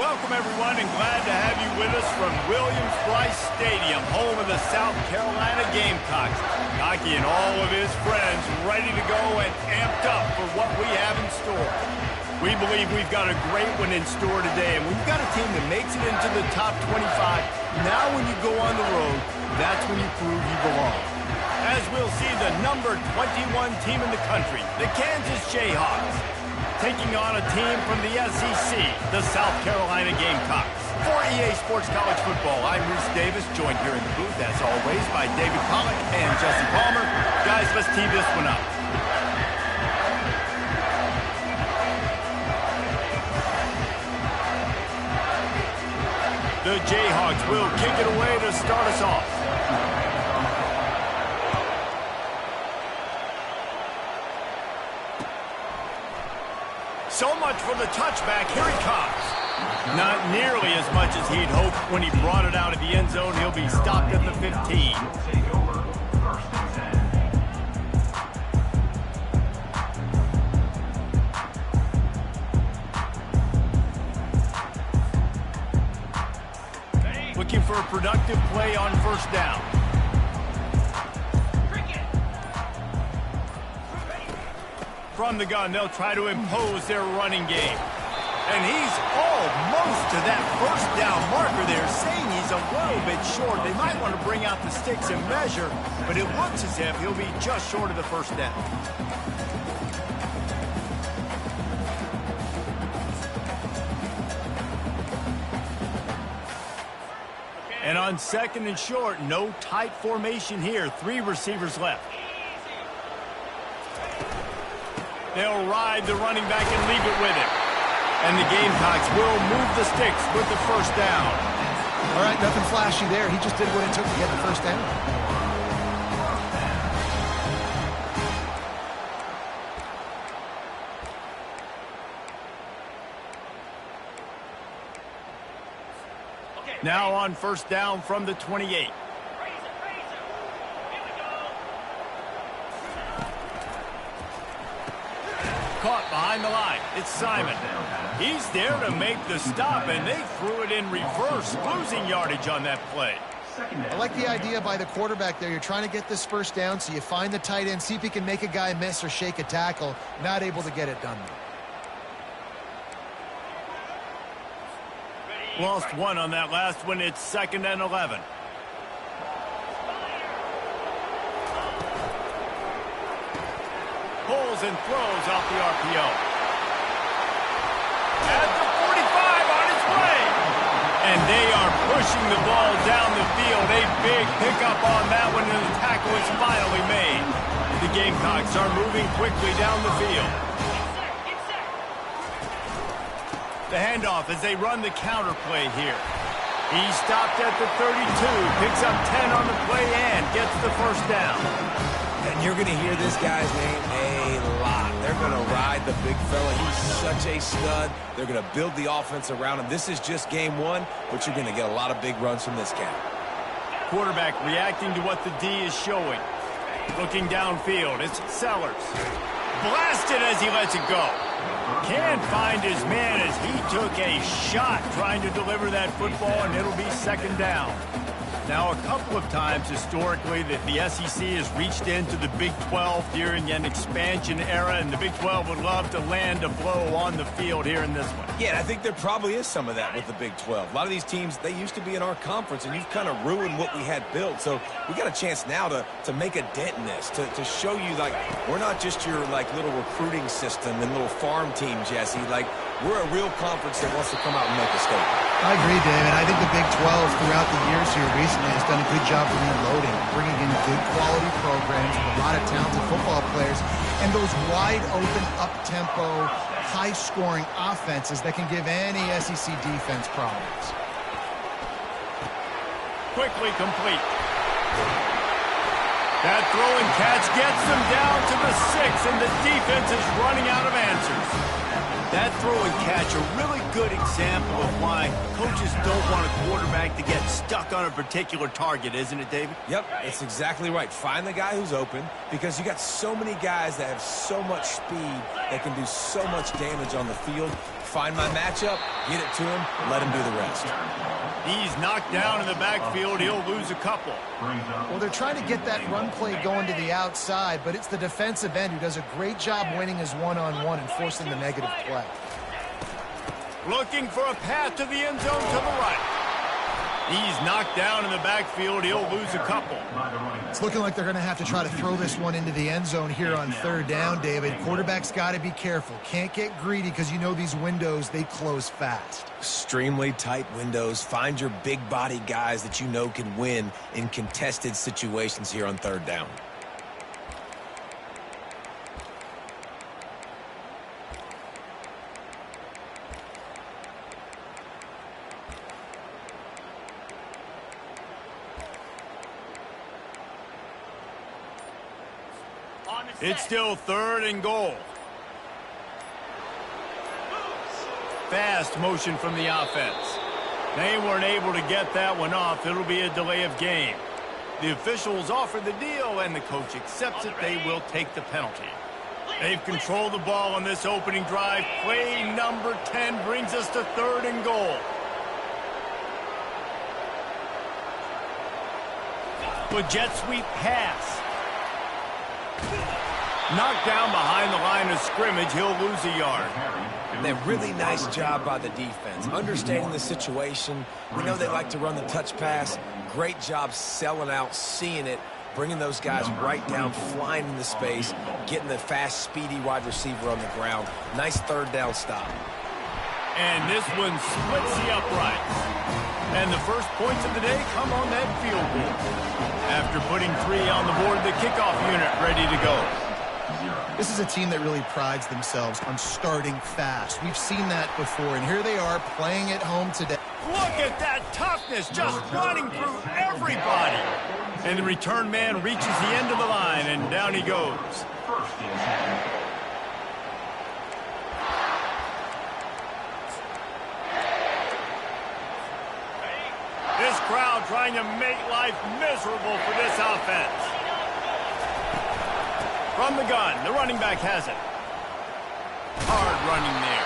Welcome, everyone, and glad to have you with us from Williams-Brice Stadium, home of the South Carolina Gamecocks. Naki and all of his friends ready to go and amped up for what we have in store. We believe we've got a great one in store today, and we've got a team that makes it into the top 25. Now when you go on the road, that's when you prove you belong. As we'll see the number 21 team in the country, the Kansas Jayhawks, taking on a team from the SEC, the South Carolina Gamecocks. For EA Sports College Football, I'm Reese Davis, joined here in the booth, as always, by David Pollack and Jesse Palmer. Guys, let's tee this one up. The Jayhawks will kick it away to start us off. So much for the touchback. Here he comes. Not nearly as much as he'd hoped when he brought it out of the end zone. He'll be stopped at the 15. Looking for a productive play on first down. From the gun, they'll try to impose their running game. And he's almost to that first down marker there, saying he's a little bit short. They might want to bring out the sticks and measure, but it looks as if he'll be just short of the first down. And on second and short, no tight formation here. 3 receivers left. They'll ride the running back and leave it with him. And the Gamecocks will move the sticks with the first down. All right, nothing flashy there. He just did what it took to get the first down. Now on first down from the 28. Caught behind the line. It's Simon. He's there to make the stop, and they threw it in reverse, losing yardage on that play. I like the idea by the quarterback there. You're trying to get this first down, so you find the tight end, see if he can make a guy miss or shake a tackle. Not able to get it done, though. Lost one on that last one. It's 2nd and 11. Pulls and throws off the RPO. At the 45 on its way. And they are pushing the ball down the field. A big pickup on that one, and the tackle is finally made. The Gamecocks are moving quickly down the field. The handoff as they run the counter play here. He stopped at the 32, picks up 10 on the play, and gets the first down. And you're going to hear this guy's name a lot. They're going to ride the big fella. He's such a stud. They're going to build the offense around him. This is just game one, but you're going to get a lot of big runs from this cat. Quarterback reacting to what the D is showing. Looking downfield, it's Sellers. Blasted as he lets it go. Can't find his man as he took a shot trying to deliver that football, and it'll be 2nd down. Now, a couple of times historically that the SEC has reached into the Big 12 during an expansion era, and the Big 12 would love to land a blow on the field here in this one. Yeah, and I think there probably is some of that with the Big 12. A lot of these teams, they used to be in our conference, and you've kind of ruined what we had built. So we got a chance now to make a dent in this, to show you, like, we're not just your, like, little recruiting system and little farm team, Jesse. Like, we're a real conference that wants to come out and make a statement. I agree, David. I think the Big 12 throughout the years here recently has done a good job of reloading, bringing in good quality programs with a lot of talented football players, and those wide-open, up-tempo, high-scoring offenses that can give any SEC defense problems. Quickly complete. That throw and catch gets them down to the 6, and the defense is running out of answers. That throw and catch, a really good example of why coaches don't want a quarterback to get stuck on a particular target, isn't it, David? Yep, it's exactly right. Find the guy who's open, because you got so many guys that have so much speed that can do so much damage on the field. find my matchup, get it to him, let him do the rest. He's knocked down in the backfield. He'll lose a couple. Well, they're trying to get that run play going to the outside, but it's the defensive end who does a great job winning his one-on-one and forcing the negative play. Looking for a path to the end zone to the right. He's knocked down in the backfield. He'll lose a couple. It's looking like they're going to have to try to throw this one into the end zone here on third down, David. Quarterback's got to be careful. Can't get greedy because you know these windows, they close fast. Extremely tight windows. Find your big body guys that you know can win in contested situations here on third down. It's still third and goal. Fast motion from the offense. They weren't able to get that one off. It'll be a delay of game. The officials offer the deal, and the coach accepts it. They will take the penalty. They've controlled the ball on this opening drive. Play number 10 brings us to third and goal. With jet sweep pass. Knocked down behind the line of scrimmage. He'll lose a yard. And a really nice job by the defense. Understanding the situation. We know they like to run the touch pass. Great job selling out, seeing it, bringing those guys right down, flying into space, getting the fast, speedy wide receiver on the ground. Nice third down stop. And this one splits the uprights. And the first points of the day come on that field goal. After putting 3 on the board, the kickoff unit ready to go. This is a team that really prides themselves on starting fast. We've seen that before, and here they are playing at home today. Look at that toughness, just running through everybody. And the return man reaches the end of the line, and down he goes. This crowd trying to make life miserable for this offense. From the gun, the running back has it. Hard running there.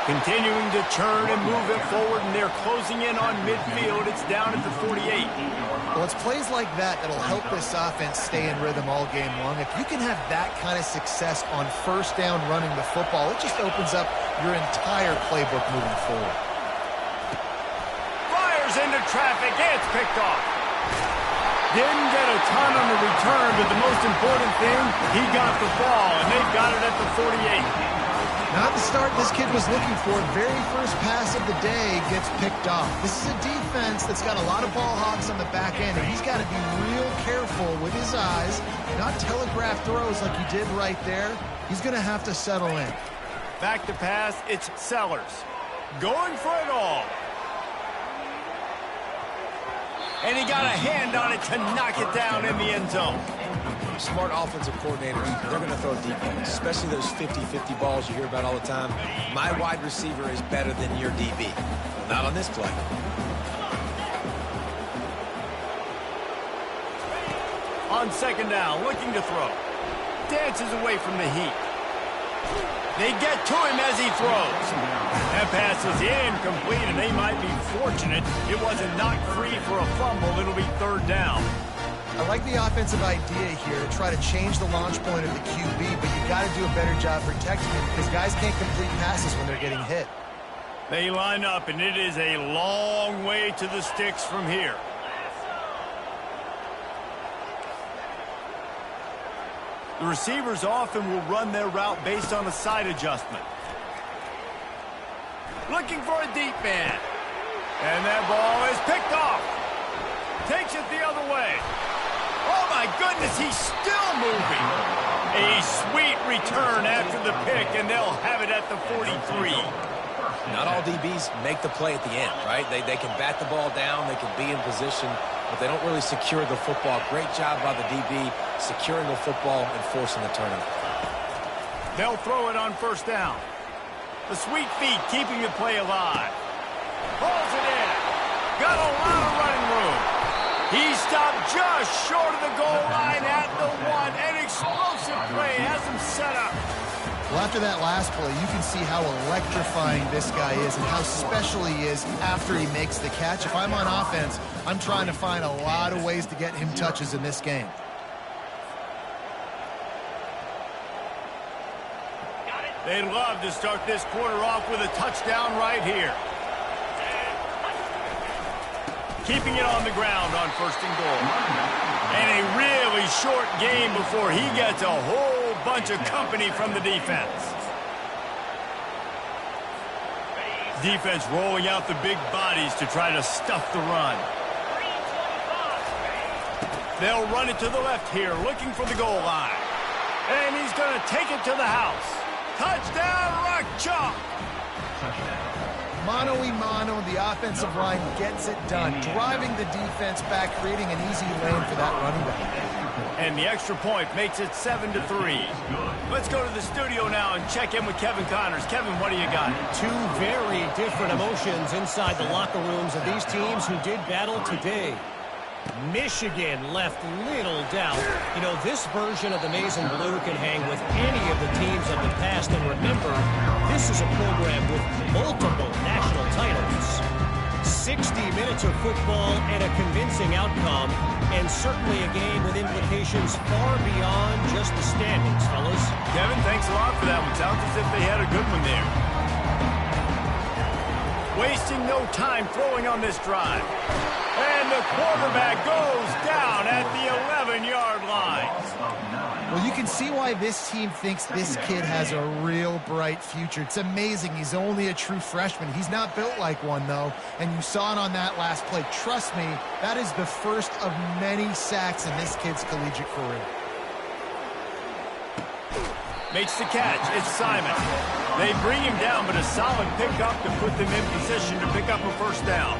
Continuing to churn and move it forward, and they're closing in on midfield. It's down at the 48. Well, it's plays like that that'll help this offense stay in rhythm all game long. If you can have that kind of success on first down running the football, it just opens up your entire playbook moving forward. Fires into traffic. It's picked off. Didn't get a ton on the return, but the most important thing, he got the ball, and they've got it at the 48. Not the start this kid was looking for. Very first pass of the day gets picked off. This is a defense that's got a lot of ball hawks on the back end, and he's got to be real careful with his eyes, not telegraph throws like he did right there. He's going to have to settle in. Back to pass, it's Sellers. Going for it all. And he got a hand on it to knock it down in the end zone. Smart offensive coordinators, they're going to throw deep balls, especially those 50-50 balls you hear about all the time. My wide receiver is better than your DB. Well, not on this play. On second down, looking to throw. Dances away from the heat. They get to him as he throws. That pass is incomplete, and they might be fortunate it wasn't knocked free for a fumble. It'll be third down. I like the offensive idea here to try to change the launch point of the QB, but you got to do a better job protecting him because guys can't complete passes when they're getting hit. They line up, and it is a long way to the sticks from here. The receivers often will run their route based on a side adjustment. Looking for a deep man. And that ball is picked off. Takes it the other way. Oh, my goodness, he's still moving. A sweet return after the pick, and they'll have it at the 43. Not all DBs make the play at the end, right? They can bat the ball down, they can be in position, but they don't really secure the football. Great job by the DB securing the football and forcing the turnover. They'll throw it on first down. The sweet feet keeping the play alive. Pulls it in. Got a lot of running room. He stopped just short of the goal line at the 1. An explosive play has him set up. Well, after that last play, you can see how electrifying this guy is and how special he is after he makes the catch. If I'm on offense, I'm trying to find a lot of ways to get him touches in this game. They'd love to start this quarter off with a touchdown right here. Keeping it on the ground on 1st and goal. And a really short game before he gets a whole bunch of company from the defense. Defense rolling out the big bodies to try to stuff the run. They'll run it to the left here, looking for the goal line. And he's going to take it to the house. Touchdown, Rock Chalk! Mano-a-mano, the offensive line gets it done, driving the defense back, creating an easy lane for that running back. And the extra point makes it 7-3. Let's go to the studio now and check in with Kevin Connors. Kevin, what do you got? Two very different emotions inside the locker rooms of these teams who did battle today. Michigan left little doubt. You know, this version of the Maize and Blue can hang with any of the teams of the past. And remember, this is a program with multiple national titles. 60 minutes of football and a convincing outcome, and certainly a game with implications far beyond just the standings, fellas. Kevin, thanks a lot for that one. Sounds as if they had a good one there. Wasting no time throwing on this drive. And the quarterback goes down at the 11-yard line. Well, you can see why this team thinks this kid has a real bright future. It's amazing. He's only a true freshman. He's not built like one, though, and you saw it on that last play. Trust me, that is the first of many sacks in this kid's collegiate career. Makes the catch. It's Simon. They bring him down, but a solid pickup to put them in position to pick up a first down.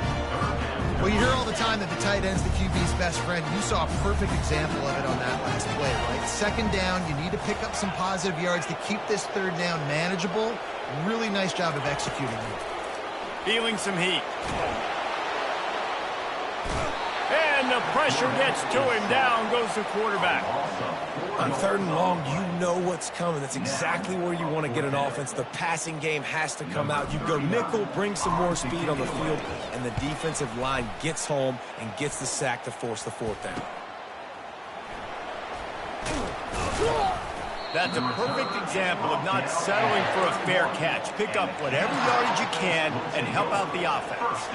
Well, you hear all the time that the tight end's the QB's best friend. You saw a perfect example of it on that last play, right? 2nd down, you need to pick up some positive yards to keep this 3rd down manageable. Really nice job of executing it. Feeling some heat. And the pressure gets to him. Down goes the quarterback. On 3rd and long, you know what's coming. That's exactly where you want to get an offense. The passing game has to come out. You go nickel, bring some more speed on the field, and the defensive line gets home and gets the sack to force the 4th down. That's a perfect example of not settling for a fair catch. Pick up whatever yardage you can and help out the offense.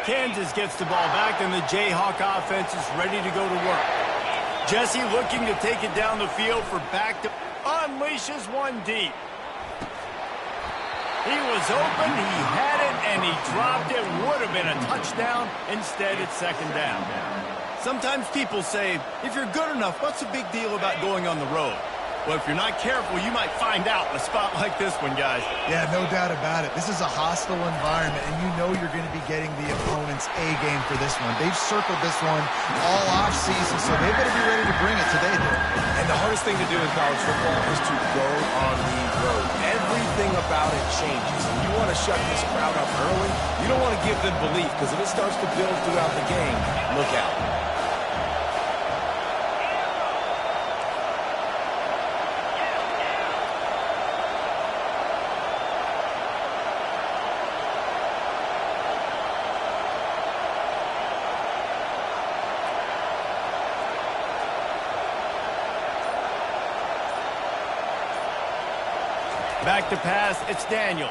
Kansas gets the ball back, and the Jayhawk offense is ready to go to work. Jesse looking to take it down the field for back to unleashes one deep. He was open, he had it, and he dropped it. Would have been a touchdown. Instead, it's 2nd down. Sometimes people say, if you're good enough, what's the big deal about going on the road? Well, if you're not careful, you might find out in a spot like this one, guys. Yeah, no doubt about it. This is a hostile environment, and you know you're going to be getting the opponent's A-game for this one. They've circled this one all off-season, so they better be ready to bring it today, though. And the hardest thing to do in college football is to go on the road. Everything about it changes. And you want to shut this crowd up early. You don't want to give them belief, because if it starts to build throughout the game, look out. Back to pass, it's Daniels.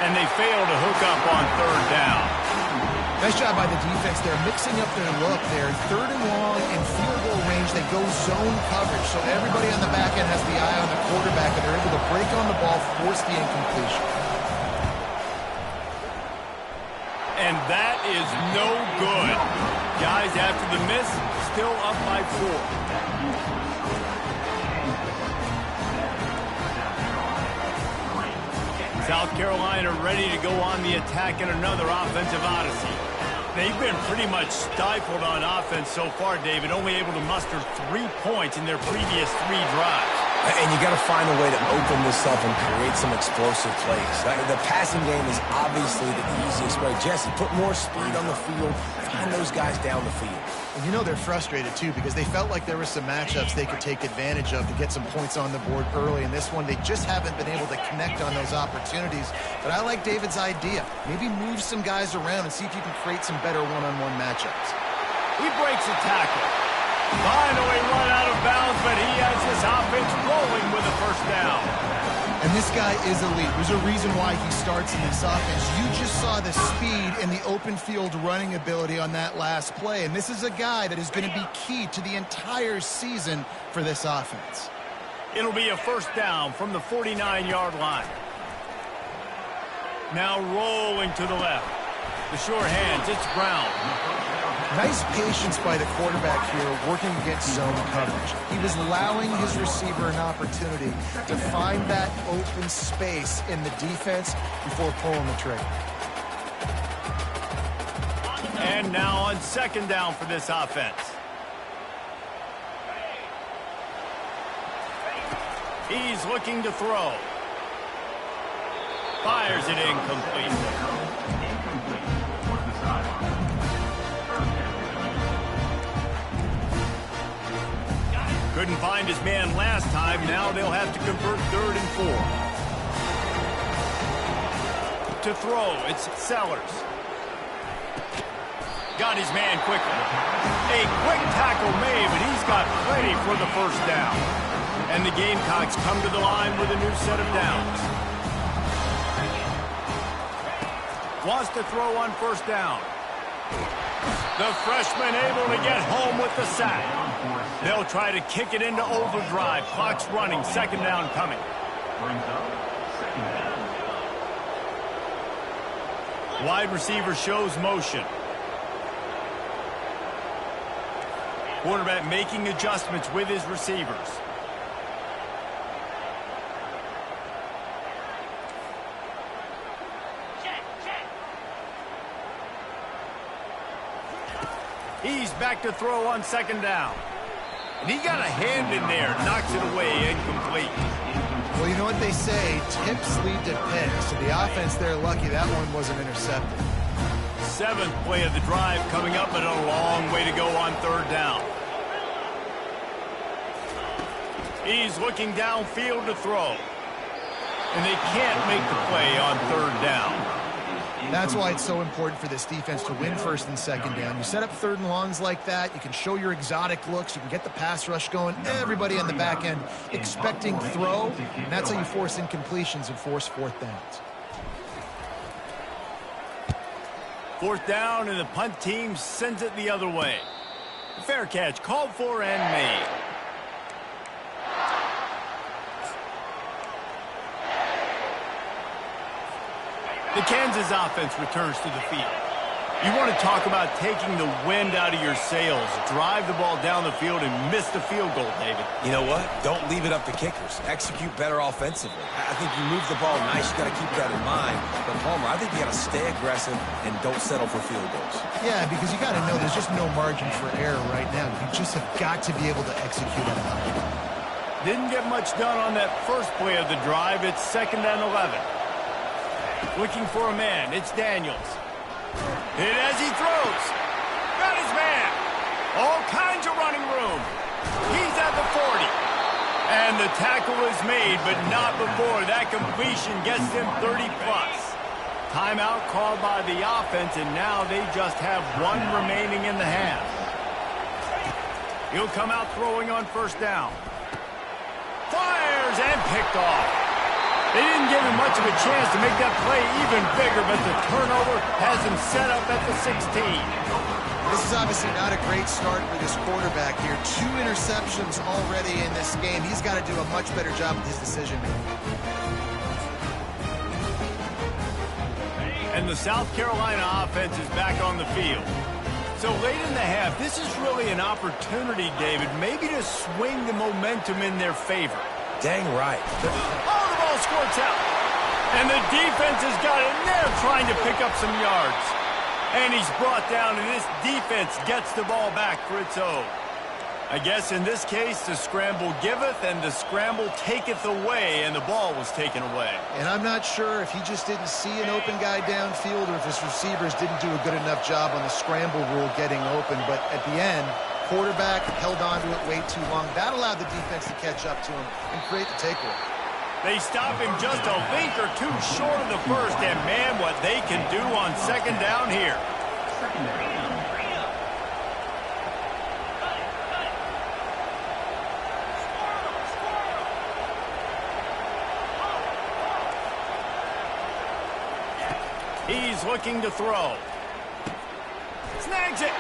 And they fail to hook up on 3rd down. Nice job by the defense there, mixing up their look there. 3rd and long in field goal range, they go zone coverage. So everybody on the back end has the eye on the quarterback, and they're able to break on the ball, force the incompletion. And that is no good. Guys, after the miss, still up by 4. South Carolina ready to go on the attack in another offensive odyssey. They've been pretty much stifled on offense so far, David, only able to muster 3 points in their previous 3 drives. And you got to find a way to open this up and create some explosive plays. The passing game is obviously the easiest way. Jesse, put more speed on the field. Find those guys down the field. And you know they're frustrated, too, because they felt like there were some matchups they could take advantage of to get some points on the board early. In this one, they just haven't been able to connect on those opportunities. But I like David's idea. Maybe move some guys around and see if you can create some better one-on-one matchups. He breaks a tackle. Finally run out of bounds, but he has this offense rolling with a first down. And this guy is elite. There's a reason why he starts in this offense. You just saw the speed and the open field running ability on that last play. And this is a guy that is going to be key to the entire season for this offense. It'll be a first down from the 49-yard line. Now rolling to the left. The short hands, it's Brown. Nice patience by the quarterback here working against zone coverage. He was allowing his receiver an opportunity to find that open space in the defense before pulling the trigger. And now on second down for this offense. He's looking to throw. Fires it incomplete. Couldn't find his man last time. Now they'll have to convert 3rd and 4. To throw, it's Sellers. Got his man quickly. A quick tackle made, but he's got plenty for the first down. And the Gamecocks come to the line with a new set of downs. Wants to throw on first down. The freshman able to get home with the sack. They'll try to kick it into overdrive. Clock's running. Second down coming. Wide receiver shows motion. Quarterback making adjustments with his receivers. He's back to throw on second down. And he got a hand in there, knocks it away, incomplete. Well, you know what they say, tips lead to picks. So the offense, they're lucky that one wasn't intercepted. 7th play of the drive coming up, but a long way to go on third down. He's looking downfield to throw. And they can't make the play on third down. That's why it's so important for this defense to win first and second down. You set up 3rd and longs like that, you can show your exotic looks, you can get the pass rush going, everybody on the back end expecting throw, and that's how you force incompletions and force 4th downs. 4th down, and the punt team sends it the other way. Fair catch, called for and made. The Kansas offense returns to the field. You want to talk about taking the wind out of your sails. Drive the ball down the field and miss the field goal, David. You know what? Don't leave it up to kickers. Execute better offensively. I think you move the ball nice. You got to keep that in mind. But, Palmer, I think you got to stay aggressive and don't settle for field goals. Yeah, because you got to know there's just no margin for error right now. You just have got to be able to execute at a high level. Didn't get much done on that first play of the drive. It's 2nd and 11. Looking for a man. It's Daniels. Hit as he throws. Got his man. All kinds of running room. He's at the 40. And the tackle is made, but not before that completion gets them 30-plus. Timeout called by the offense, and now they just have 1 remaining in the half. He'll come out throwing on first down. Fires and picked off. They didn't give him much of a chance to make that play even bigger, but the turnover has him set up at the 16. This is obviously not a great start for this quarterback here. 2 interceptions already in this game. He's got to do a much better job with his decision-making. And the South Carolina offense is back on the field. So late in the half, this is really an opportunity, David, maybe to swing the momentum in their favor. Dang right. Oh, the ball squirts out. And the defense has got in there trying to pick up some yards. And he's brought down, and this defense gets the ball back for its own. I guess in this case, the scramble giveth and the scramble taketh away, and the ball was taken away. And I'm not sure if he just didn't see an open guy downfield or if his receivers didn't do a good enough job on the scramble rule getting open. But at the end, quarterback held on to it way too long. That allowed the defense to catch up to him and create the takeaway. They stop him just a link or two short of the first, and man, what they can do on second down here. He's looking to throw. Snags it.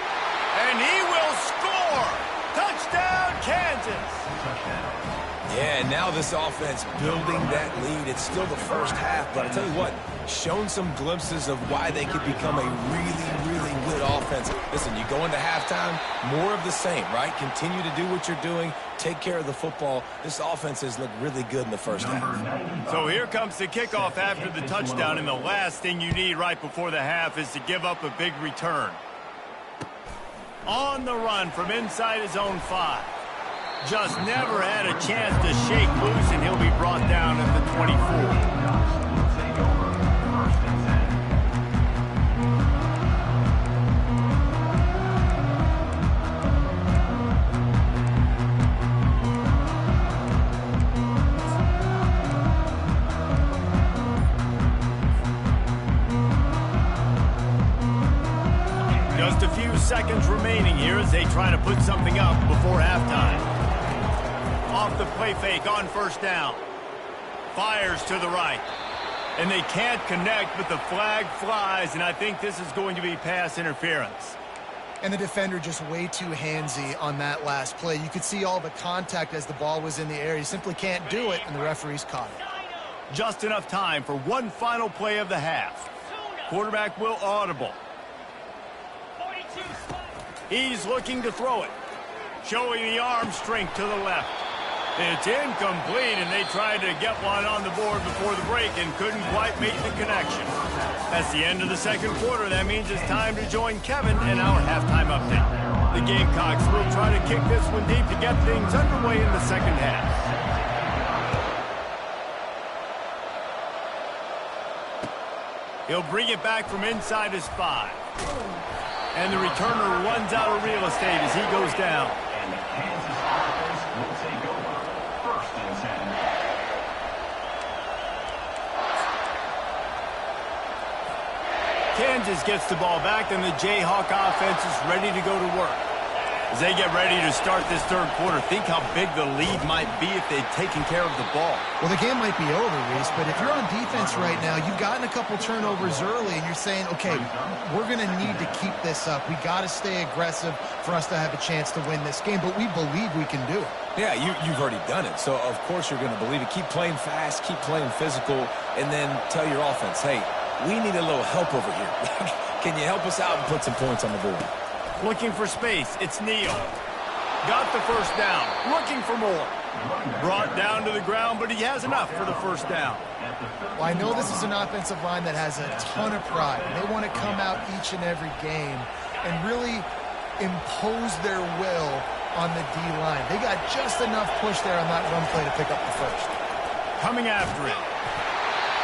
And he will score. Touchdown, Kansas. Yeah, and now this offense building that lead. It's still the first half, but I tell you what, shown some glimpses of why they could become a really, really good offense. Listen, you go into halftime, more of the same, right? Continue to do what you're doing. Take care of the football. This offense has looked really good in the first half. So here comes the kickoff after the touchdown, and the last thing you need right before the half is to give up a big return. On the run from inside his own 5. Just never had a chance to shake loose, and he'll be brought down at the 24. Just a few seconds remaining here as they try to put something up before halftime. Off the play fake on first down. Fires to the right. And they can't connect, but the flag flies, and I think this is going to be pass interference. And the defender just way too handsy on that last play. You could see all the contact as the ball was in the air. He simply can't do it, and the referees caught it. Just enough time for one final play of the half. Quarterback will audible. He's looking to throw it. Showing the arm strength to the left. It's incomplete, and they tried to get one on the board before the break and couldn't quite make the connection. That's the end of the second quarter. That means it's time to join Kevin in our halftime update. The Gamecocks will try to kick this one deep to get things underway in the second half. He'll bring it back from inside his 5. And the returner runs out of real estate as he goes down. And the Kansas offense will take over. 1st and 10. Kansas gets the ball back, and the Jayhawk offense is ready to go to work. As they get ready to start this third quarter, think how big the lead might be if they'd taken care of the ball. Well, the game might be over, Reese, but if you're on defense right now, you've gotten a couple turnovers early, and you're saying, okay, we're going to need to keep this up. We got to stay aggressive for us to have a chance to win this game, but we believe we can do it. Yeah, you've already done it, so of course you're going to believe it. Keep playing fast, keep playing physical, and then tell your offense, hey, we need a little help over here. Can you help us out and put some points on the board? Looking for space, it's Neal. Got the first down, looking for more. Brought down to the ground, but he has enough for the first down. Well, I know this is an offensive line that has a ton of pride. They want to come out each and every game and really impose their will on the D-line. They got just enough push there on that run play to pick up the first. Coming after it.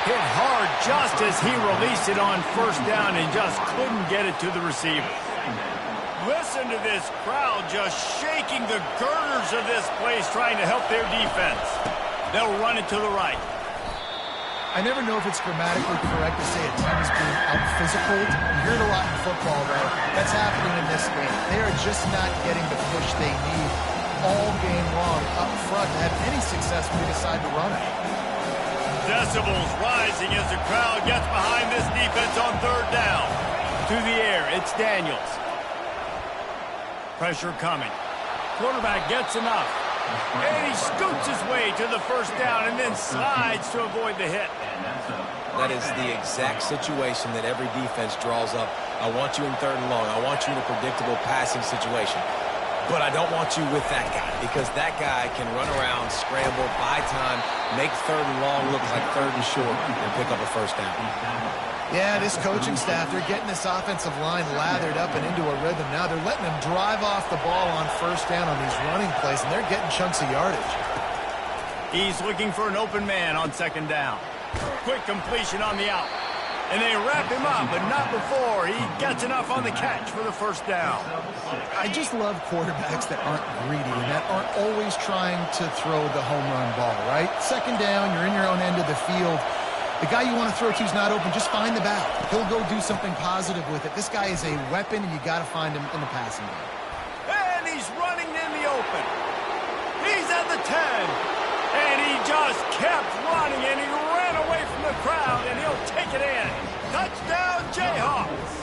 Hit hard just as he released it on first down and just couldn't get it to the receiver. Listen to this crowd just shaking the girders of this place trying to help their defense. They'll run it to the right. I never know if it's grammatically correct to say a team is being out-physical. You hear it a lot in football, though. That's happening in this game. They are just not getting the push they need all game long up front to have any success when they decide to run it. Decibels rising as the crowd gets behind this defense on third down. To the air, it's Daniels. Pressure coming. Quarterback gets enough. And he scoots his way to the first down and then slides to avoid the hit. That is the exact situation that every defense draws up. I want you in third and long. I want you in a predictable passing situation. But I don't want you with that guy because that guy can run around, scramble, buy time, make third and long look like third and short, and pick up a first down. Yeah, this coaching staff, they're getting this offensive line lathered up and into a rhythm. Now they're letting them drive off the ball on first down on these running plays, and they're getting chunks of yardage. He's looking for an open man on second down. Quick completion on the out. And they wrap him up, but not before he gets enough on the catch for the first down. I just love quarterbacks that aren't greedy and that aren't always trying to throw the home run ball, right? Second down, you're in your own end of the field. The guy you want to throw to is not open. Just find the back. He'll go do something positive with it. This guy is a weapon, and you got to find him in the passing game. And he's running in the open. He's at the 10. And he just kept running, and he ran away from the crowd, and he'll take it in. Touchdown, Jayhawks.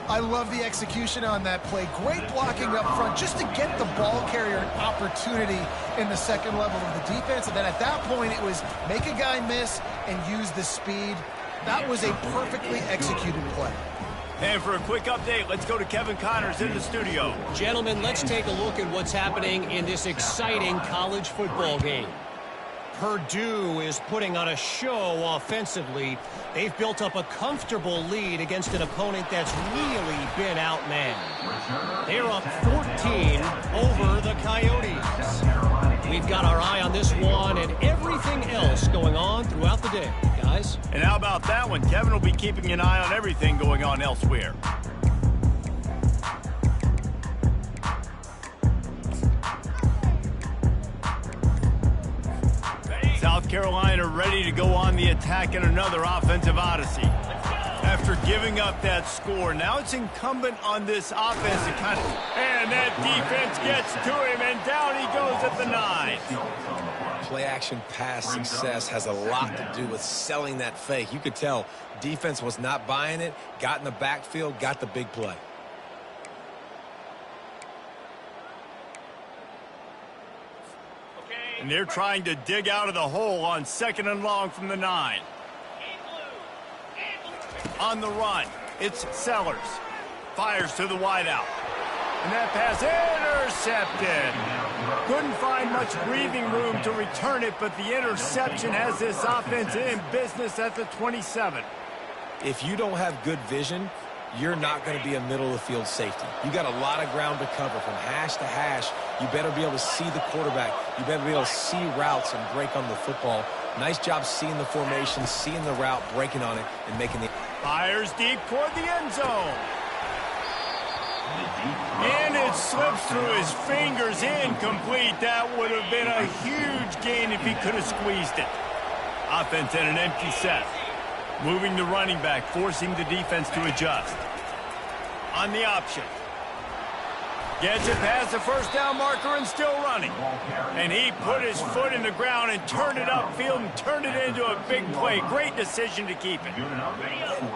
I love the execution on that play. Great blocking up front just to get the ball carrier an opportunity in the second level of the defense. And then at that point, it was make a guy miss and use the speed. That was a perfectly executed play. And for a quick update, let's go to Kevin Connors in the studio. Gentlemen, let's take a look at what's happening in this exciting college football game. Purdue is putting on a show offensively. They've built up a comfortable lead against an opponent that's really been outmanned. They're up 14 over the Coyotes. We've got our eye on this one and everything else going on throughout the day, guys. And how about that one? Kevin will be keeping an eye on everything going on elsewhere. South Carolina ready to go on the attack in another offensive odyssey. After giving up that score, now it's incumbent on this offense to kind of... And that defense gets to him, and down he goes at the 9. Play-action pass success has a lot to do with selling that fake. You could tell defense was not buying it, got in the backfield, got the big play. And they're trying to dig out of the hole on second and long from the 9. On the run, it's Sellers. Fires to the wideout. And that pass intercepted. Couldn't find much breathing room to return it, but the interception has this offense in business at the 27. If you don't have good vision, you're not going to be a middle-of-the-field safety. You got a lot of ground to cover from hash to hash. You better be able to see the quarterback. You better be able to see routes and break on the football. Nice job seeing the formation, seeing the route, breaking on it, and making the... Fires deep toward the end zone. And it slips through his fingers, incomplete. That would have been a huge gain if he could have squeezed it. Offense in an empty set. Moving the running back, forcing the defense to adjust. On the option. Gets it past the first down marker and still running. And he put his foot in the ground and turned it upfield and turned it into a big play. Great decision to keep it.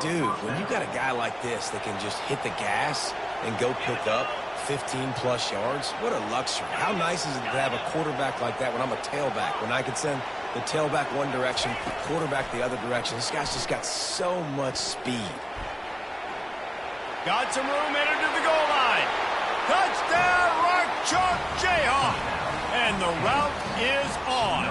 Dude, when you got a guy like this that can just hit the gas and go pick up 15-plus yards, what a luxury. How nice is it to have a quarterback like that when I'm a tailback, when I can send the tailback one direction, quarterback the other direction. This guy's just got so much speed. Got some room, entered to the goal line. Touchdown, Rock Chalk Jayhawk. And the route is on.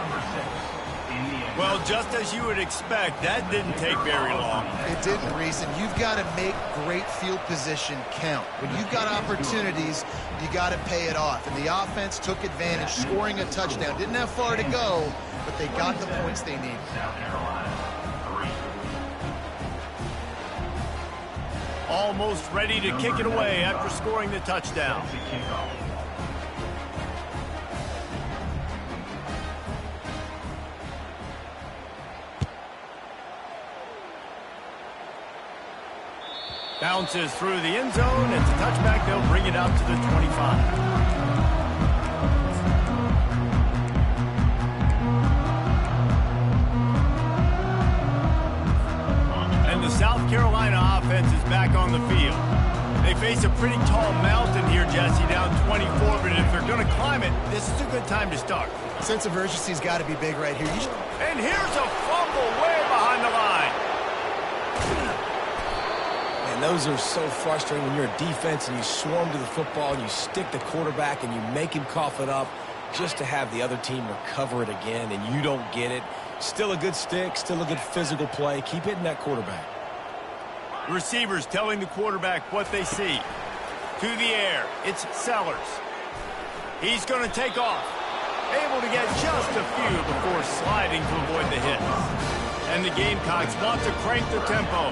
Well, just as you would expect, that didn't take very long. It didn't, Reese, and you've got to make great field position count. When you've got opportunities, you got to pay it off. And the offense took advantage, scoring a touchdown. Didn't have far to go, but they got the points they needed. Almost ready to kick it away after scoring the touchdown. Bounces through the end zone. It's a touchback. They'll bring it out to the 25. South Carolina offense is back on the field. They face a pretty tall mountain here, Jesse, down 24, but if they're going to climb it, this is a good time to start. Sense of urgency's got to be big right here. And here's a fumble way behind the line. And those are so frustrating when you're a defense and you swarm to the football and you stick the quarterback and you make him cough it up. just to have the other team recover it again and you don't get it. Still a good stick, still a good physical play. Keep hitting that quarterback. Receivers telling the quarterback what they see. To the air, it's Sellers. He's going to take off. Able to get just a few before sliding to avoid the hit. And the Gamecocks want to crank the tempo.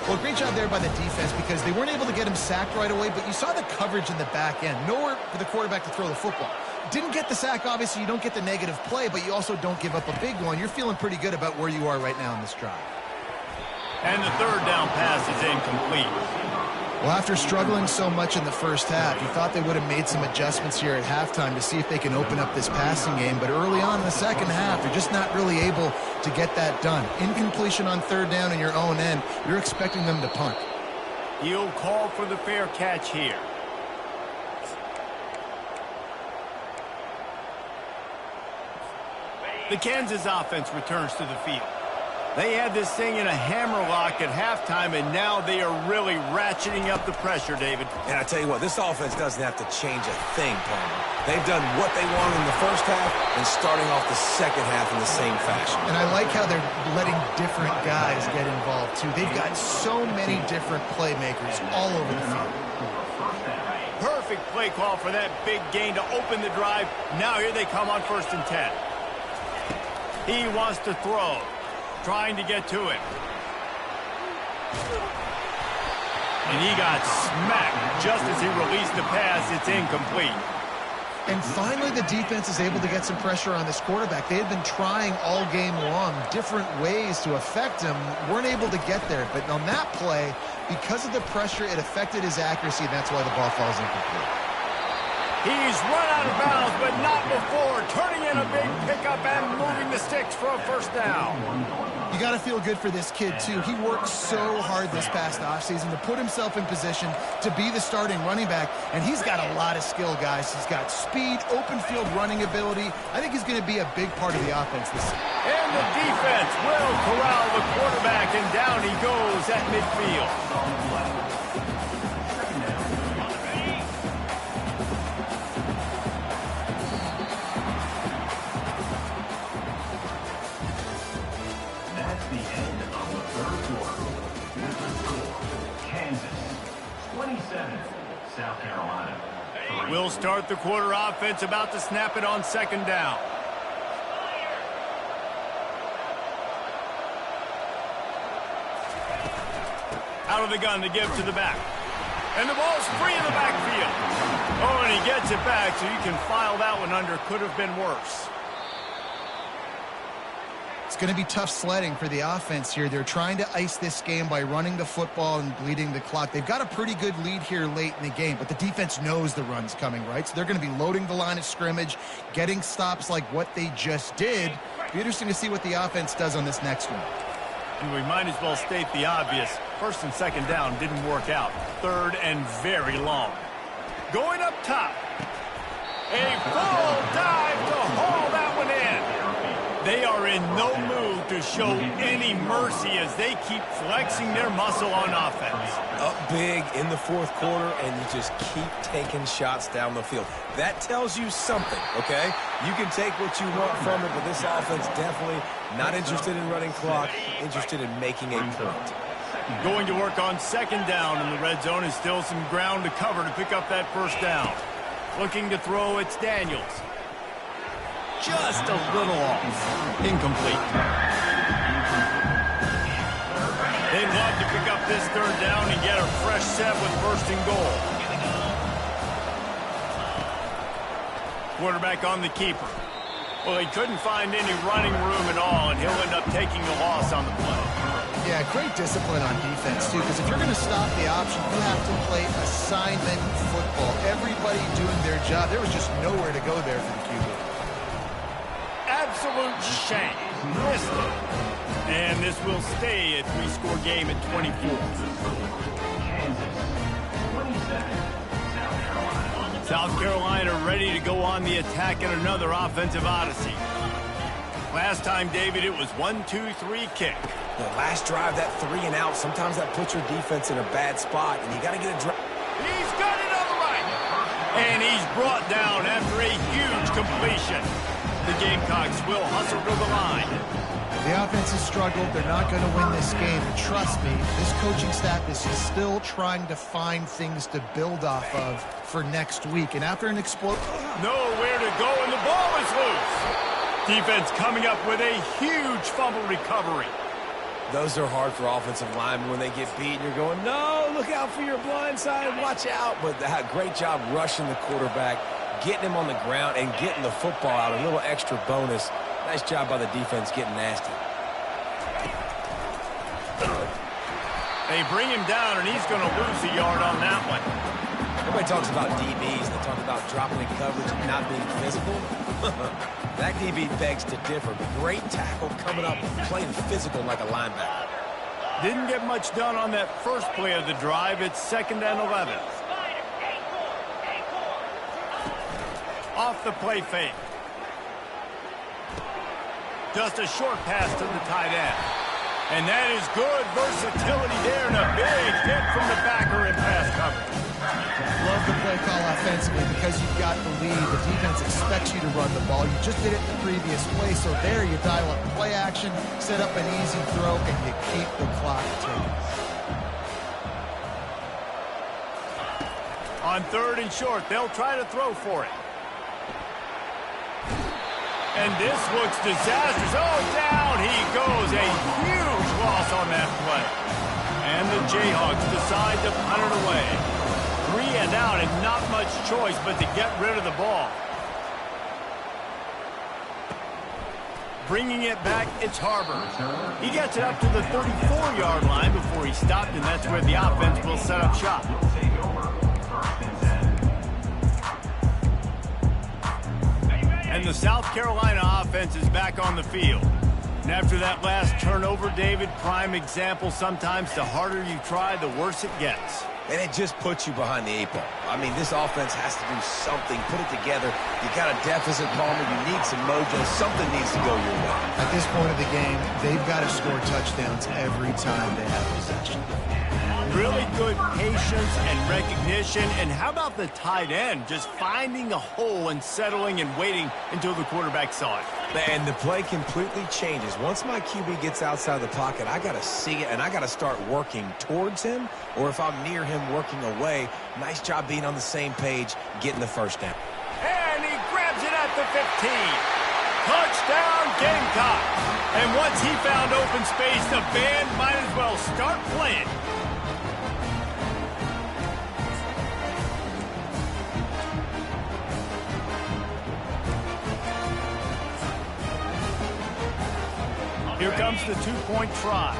Well, great job there by the defense because they weren't able to get him sacked right away, but you saw the coverage in the back end. Nowhere for the quarterback to throw the football. Didn't get the sack, obviously. You don't get the negative play, but you also don't give up a big one. You're feeling pretty good about where you are right now in this drive. And the third down pass is incomplete. Well, after struggling so much in the first half, you thought they would have made some adjustments here at halftime to see if they can open up this passing game. But early on in the second half, they're just not really able to get that done. Incompletion on third down in your own end, you're expecting them to punt. He'll call for the fair catch here. The Kansas offense returns to the field. They had this thing in a hammerlock at halftime, and now they are really ratcheting up the pressure, David. And I tell you what, this offense doesn't have to change a thing, Palmer. They've done what they wanted in the first half and starting off the second half in the same fashion. And I like how they're letting different guys get involved, too. They've got so many different playmakers all over the field. Perfect play call for that big gain to open the drive. Now here they come on 1st and 10. He wants to throw. Trying to get to him. And he got smacked just as he released the pass. It's incomplete. And finally, the defense is able to get some pressure on this quarterback. They had been trying all game long different ways to affect him. Weren't able to get there. But on that play, because of the pressure, it affected his accuracy, and that's why the ball falls incomplete. He's run out of bounds, but not before. Turning in a big pickup and moving the sticks for a 1st down. You got to feel good for this kid, too. He worked so hard this past offseason to put himself in position to be the starting running back, and he's got a lot of skill, guys. He's got speed, open field running ability. I think he's going to be a big part of the offense this season. And the defense will corral the quarterback, and down he goes at midfield. South Carolina. We'll start the quarter offense, about to snap it on 2nd down. Out of the gun to give to the back. And the ball's free in the backfield. Oh, and he gets it back, so you can file that one under. Could have been worse. It's going to be tough sledding for the offense here. They're trying to ice this game by running the football and bleeding the clock. They've got a pretty good lead here late in the game, but the defense knows the run's coming, right? So they're going to be loading the line of scrimmage, getting stops like what they just did. Be interesting to see what the offense does on this next one. And we might as well state the obvious. 1st and 2nd down didn't work out. 3rd and very long. Going up top. A full dive to haul that one in. They are in no mood to show any mercy as they keep flexing their muscle on offense. Up big in the 4th quarter, and you just keep taking shots down the field. That tells you something, okay? You can take what you want from it, but this offense definitely not interested in running clock, interested in making a point. Going to work on 2nd down, and the red zone is still some ground to cover to pick up that 1st down. Looking to throw, it's Daniels. Just a little off. Incomplete. They'd love to pick up this 3rd down and get a fresh set with 1st and goal. Quarterback on the keeper. Well, he couldn't find any running room at all, and he'll end up taking a loss on the play. Yeah, great discipline on defense, too, because if you're going to stop the option, you have to play assignment football. Everybody doing their job. There was just nowhere to go there for the QB. Absolute shame. Missed it. And this will stay a 3-score game at 24. South Carolina ready to go on the attack in another offensive odyssey. Last time, David, it was 1-2-3 kick. The last drive, that 3 and out, sometimes that puts your defense in a bad spot, and you got to get a drive. He's got it on the right. And he's brought down after a huge completion. The Gamecocks will hustle to the line. The offense has struggled. They're not going to win this game. But trust me, this coaching staff is still trying to find things to build off of for next week. And after an explosion... Nowhere to go, and the ball is loose. Defense coming up with a huge fumble recovery. Those are hard for offensive linemen when they get beat. You're going, no, look out for your blind side, watch out. But great job rushing the quarterback, getting him on the ground, and getting the football out. A little extra bonus. Nice job by the defense getting nasty. They bring him down, and he's going to lose a yard on that one. Everybody talks about DBs. They talk about dropping in coverage and not being physical. That DB begs to differ. Great tackle coming up, playing physical like a linebacker. Didn't get much done on that first play of the drive. It's 2nd and 11. Off the play fake. Just a short pass to the tight end. And that is good versatility there, and a big hit from the backer in pass coverage. Love the play call offensively because you've got the lead. The defense expects you to run the ball. You just did it the previous play, so there you dial up play action, set up an easy throw, and you keep the clock ticking. On 3rd and short, they'll try to throw for it. And this looks disastrous. Oh, down he goes. A huge loss on that play. And the Jayhawks decide to punt it away. 3 and out, and not much choice but to get rid of the ball. Bringing it back, it's Harbor. He gets it up to the 34-yard line before he stopped, and that's where the offense will set up shop. And the South Carolina offense is back on the field. And after that last turnover, David, prime example, sometimes the harder you try, the worse it gets. And it just puts you behind the 8 ball. I mean, this offense has to do something, put it together. You got a deficit, Palmer. You need some mojo. Something needs to go your way. At this point of the game, they've got to score touchdowns every time they have possession. Really good patience and recognition. And how about the tight end just finding a hole and settling and waiting until the quarterback saw it? And the play completely changes. Once my QB gets outside the pocket, I got to see it, and I got to start working towards him, or if I'm near him, working away. Nice job being on the same page, getting the first down. And he grabs it at the 15. Touchdown, Gamecock. And once he found open space, the band might as well start playing. Here comes the 2-point try.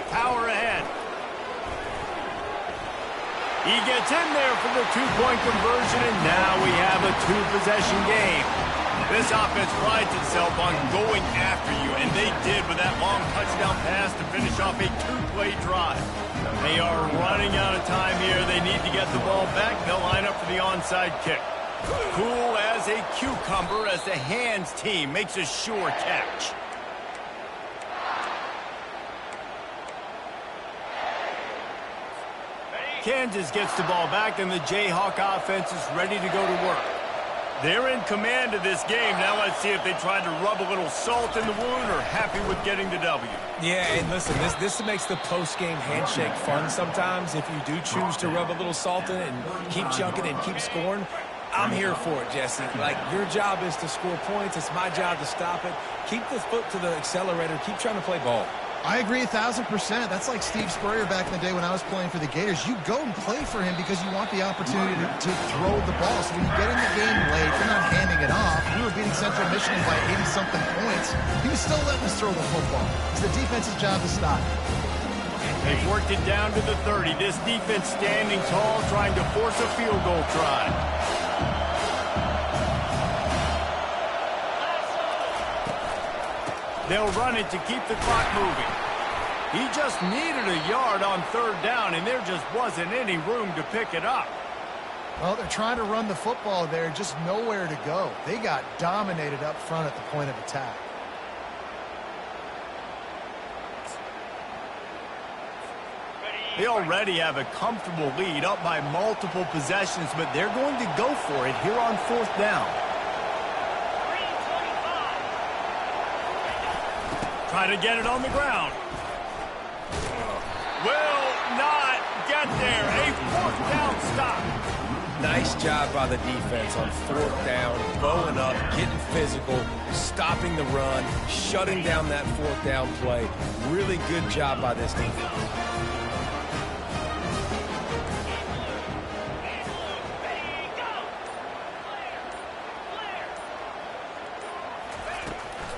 Power ahead. He gets in there for the 2-point conversion, and now we have a 2-possession game. This offense prides itself on going after you, and they did with that long touchdown pass to finish off a 2-play drive. They are running out of time here. They need to get the ball back. They'll line up for the onside kick. Cool as a cucumber as the hands team makes a sure catch. Kansas gets the ball back, and the Jayhawk offense is ready to go to work. They're in command of this game. Now let's see if they try to rub a little salt in the wound or happy with getting the W. Yeah, and listen, this makes the post-game handshake fun sometimes. If you do choose to rub a little salt in it and keep chunking and keep scoring, I'm here for it, Jesse. Like, your job is to score points. It's my job to stop it. Keep the foot to the accelerator. Keep trying to play ball. I agree 1,000%. That's like Steve Spurrier back in the day when I was playing for the Gators. You go and play for him because you want the opportunity to throw the ball. So when you get in the game late, you're not handing it off. We were beating Central Michigan by 80-something points. He was still letting us throw the football. It's the defense's job to stop. They've worked it down to the 30. This defense standing tall, trying to force a field goal try. They'll run it to keep the clock moving. He just needed a yard on 3rd down, and there just wasn't any room to pick it up. Well, they're trying to run the football there, just nowhere to go. They got dominated up front at the point of attack. They already have a comfortable lead up by multiple possessions, but they're going to go for it here on 4th down. Try to get it on the ground. Will not get there. A 4th down stop. Nice job by the defense on 4th down, bowing up, getting physical, stopping the run, shutting down that 4th down play. Really good job by this defense.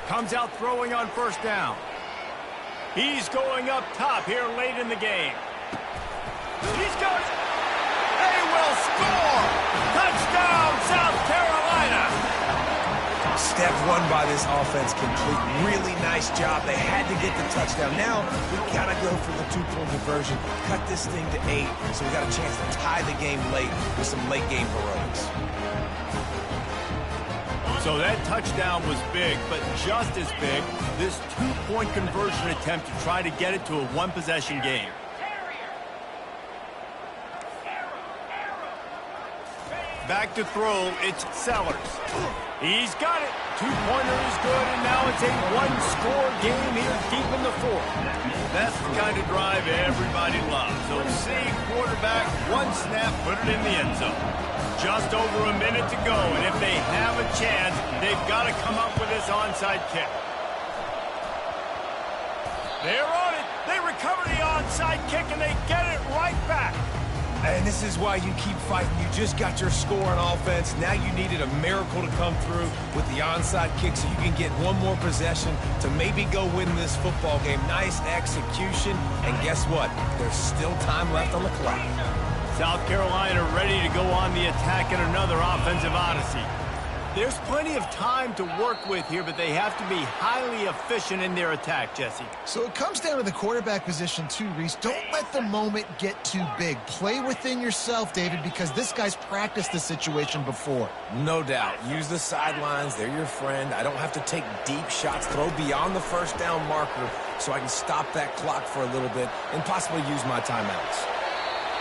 Comes out throwing on 1st down. He's going up top here late in the game. He's got it. They will score. Touchdown, South Carolina. Step 1 by this offense complete. Really nice job. They had to get the touchdown. Now we got to go for the 2-point conversion. Cut this thing to 8 so we got a chance to tie the game late with some late game heroics. So that touchdown was big, but just as big, this 2-point conversion attempt to try to get it to a 1-possession game. Back to throw, it's Sellers. He's got it. 2-pointer is good, and now it's a 1-score game here deep in the 4th. That's the kind of drive everybody loves. So see quarterback, 1 snap, put it in the end zone. Just over a minute to go, and if they have a chance, they've got to come up with this onside kick. They're on it. They recover the onside kick, and they get it right back. And this is why you keep fighting. You just got your score on offense. Now you needed a miracle to come through with the onside kick so you can get 1 more possession to maybe go win this football game. Nice execution. And guess what? There's still time left on the clock. South Carolina ready to go on the attack in another offensive odyssey. There's plenty of time to work with here, but they have to be highly efficient in their attack, Jesse. So it comes down to the quarterback position too, Reese. Don't let the moment get too big. Play within yourself, David, because this guy's practiced this situation before. No doubt. Use the sidelines. They're your friend. I don't have to take deep shots. Throw beyond the 1st down marker so I can stop that clock for a little bit and possibly use my timeouts.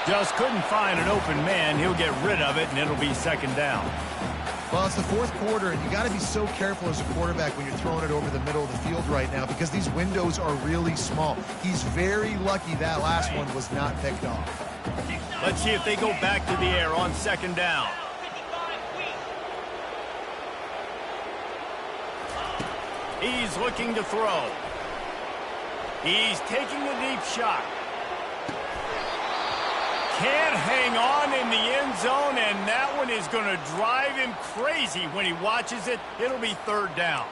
Just couldn't find an open man. He'll get rid of it, and it'll be 2nd down. Well, it's the 4th quarter, and you got to be so careful as a quarterback when you're throwing it over the middle of the field right now because these windows are really small. He's very lucky that last one was not picked off. Let's see if they go back to the air on 2nd down. He's looking to throw. He's taking a deep shot. Can't hang on in the end zone, and that one is going to drive him crazy when he watches it. It'll be 3rd down.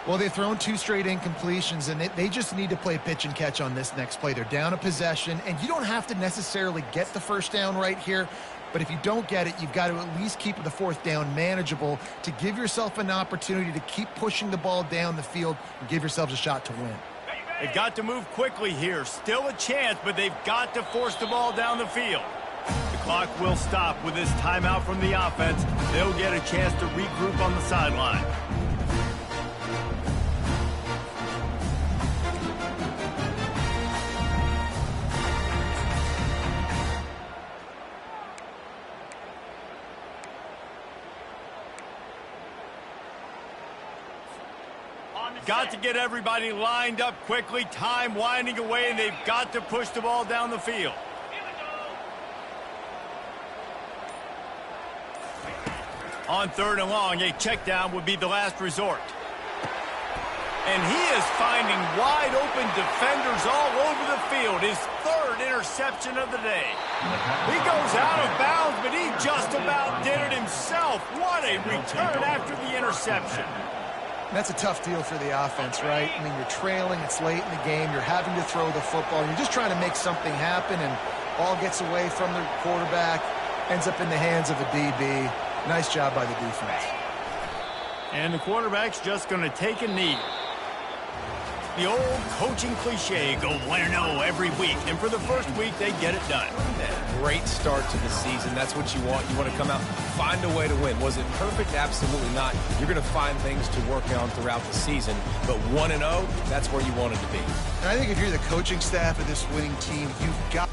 Well, they've thrown 2 straight incompletions, and they just need to play pitch and catch on this next play. They're down a possession, and you don't have to necessarily get the 1st down right here, but if you don't get it, you've got to at least keep the 4th down manageable to give yourself an opportunity to keep pushing the ball down the field and give yourselves a shot to win. They've got to move quickly here. Still a chance, but they've got to force the ball down the field. The clock will stop with this timeout from the offense. They'll get a chance to regroup on the sideline. Got to get everybody lined up quickly. Time winding away, and they've got to push the ball down the field. On 3rd and long, a check down would be the last resort. And he is finding wide open defenders all over the field. His 3rd interception of the day. He goes out of bounds, but he just about did it himself. What a return after the interception. That's a tough deal for the offense, right? I mean, you're trailing, it's late in the game, you're having to throw the football, you're just trying to make something happen, and ball gets away from the quarterback, ends up in the hands of a DB. Nice job by the defense. And the quarterback's just going to take a knee. The old coaching cliche, go bueno every week. And for the first week, they get it done. Great start to the season. That's what you want. You want to come out, find a way to win. Was it perfect? Absolutely not. You're going to find things to work on throughout the season. But 1-0, that's where you wanted to be. And I think if you're the coaching staff of this winning team, you've got